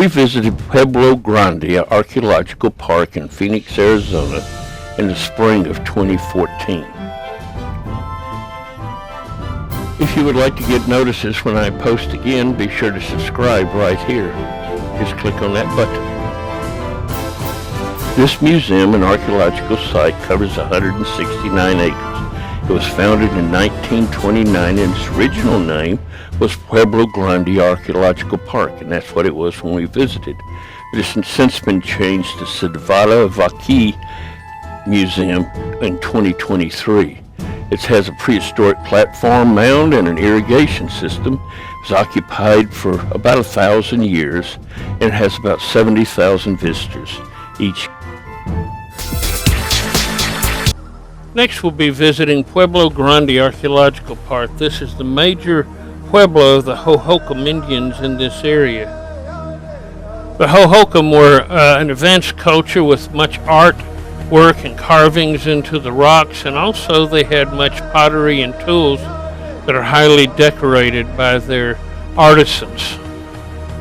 We visited Pueblo Grande Archaeological Park in Phoenix, Arizona in the spring of 2014. If you would like to get notices when I post again, be sure to subscribe right here. Just click on that button. This museum and archaeological site covers 169 acres. It was founded in 1929 and its original name was Pueblo Grande Archaeological Park, and that's what it was when we visited. It has since been changed to Sedvala Vaki Museum in 2023. It has a prehistoric platform mound and an irrigation system. It was occupied for about 1,000 years and has about 70,000 visitors each. Next we'll be visiting Pueblo Grande Archaeological Park. This is the major pueblo of the Hohokam Indians in this area. The Hohokam were an advanced culture with much art work and carvings into the rocks, and also they had much pottery and tools that are highly decorated by their artisans.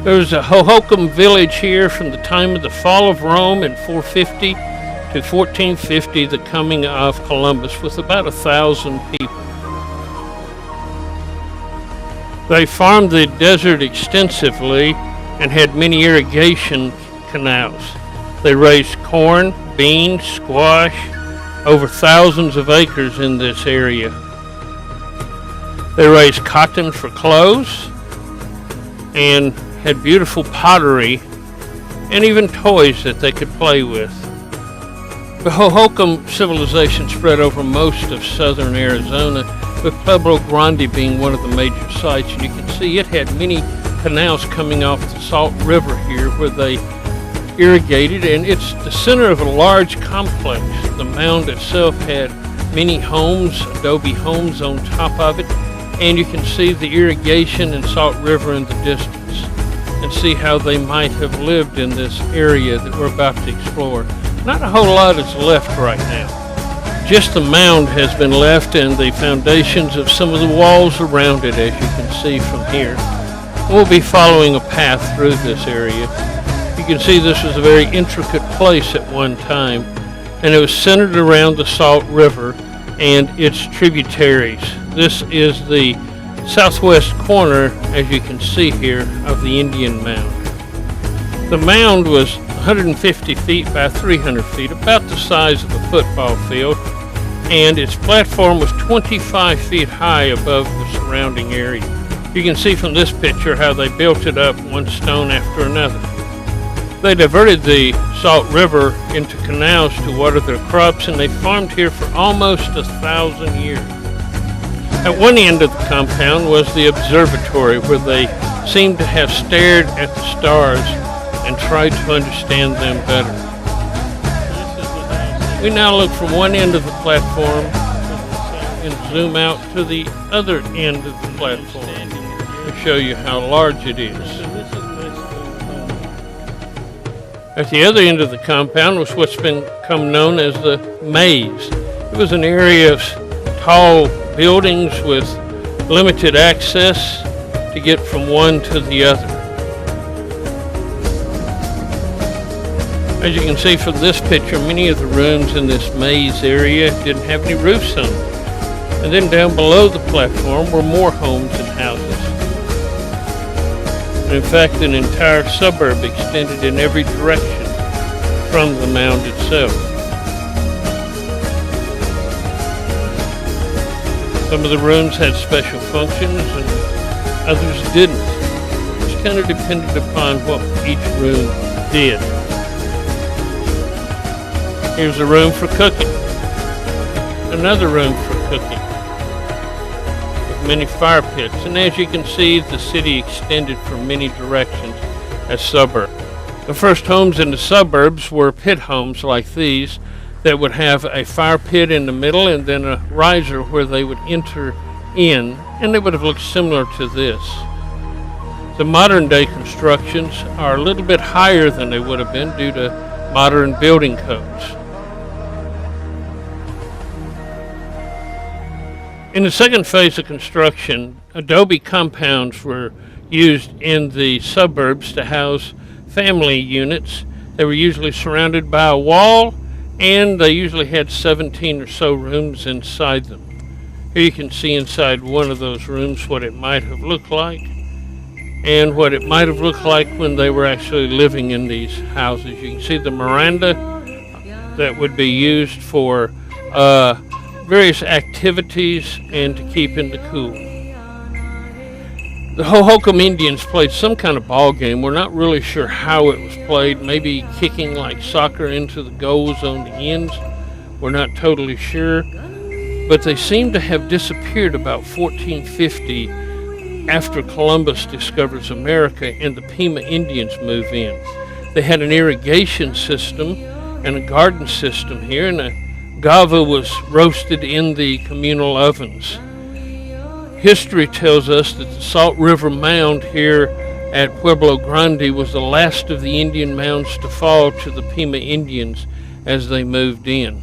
There's a Hohokam village here from the time of the fall of Rome in 450 to 1450, the coming of Columbus, with about 1,000 people. They farmed the desert extensively and had many irrigation canals. They raised corn, beans, squash, over thousands of acres in this area. They raised cotton for clothes and had beautiful pottery and even toys that they could play with. The Hohokam civilization spread over most of southern Arizona, with Pueblo Grande being one of the major sites. And you can see it had many canals coming off the Salt River here where they irrigated, and it's the center of a large complex. The mound itself had many homes, adobe homes on top of it, and you can see the irrigation and Salt River in the distance and see how they might have lived in this area that we're about to explore. Not a whole lot is left right now. Just the mound has been left and the foundations of some of the walls around it, as you can see from here. We'll be following a path through this area. You can see this was a very intricate place at one time, and it was centered around the Salt River and its tributaries. This is the southwest corner, as you can see here, of the Indian Mound. The mound was 150 feet by 300 feet, about the size of a football field, and its platform was 25 feet high above the surrounding area. You can see from this picture how they built it up one stone after another. They diverted the Salt River into canals to water their crops, and they farmed here for almost 1,000 years. At one end of the compound was the observatory, where they seemed to have stared at the stars and tried to understand them better. We now look from one end of the platform and zoom out to the other end of the platform to show you how large it is. At the other end of the compound was what's become known as the maze. It was an area of tall buildings with limited access to get from one to the other. As you can see from this picture, many of the rooms in this maze area didn't have any roofs on them. And then down below the platform were more homes and houses. And in fact, an entire suburb extended in every direction from the mound itself. Some of the rooms had special functions and others didn't. It kind of depended upon what each room did. Here's a room for cooking. Another room for cooking, with many fire pits. And as you can see, the city extended from many directions as suburbs. The first homes in the suburbs were pit homes like these that would have a fire pit in the middle and then a riser where they would enter in, and they would have looked similar to this. The modern day constructions are a little bit higher than they would have been due to modern building codes. In the second phase of construction, adobe compounds were used in the suburbs to house family units. They were usually surrounded by a wall, and they usually had 17 or so rooms inside them. Here you can see inside one of those rooms what it might have looked like, and what it might have looked like when they were actually living in these houses. You can see the veranda that would be used for various activities and to keep in the cool. The Hohokam Indians played some kind of ball game. We're not really sure how it was played, maybe kicking like soccer into the goals on the ends. We're not totally sure, but they seem to have disappeared about 1450 after Columbus discovers America and the Pima Indians move in. They had an irrigation system and a garden system here, and a gava was roasted in the communal ovens. History tells us that the Salt River Mound here at Pueblo Grande was the last of the Indian mounds to fall to the Pima Indians as they moved in.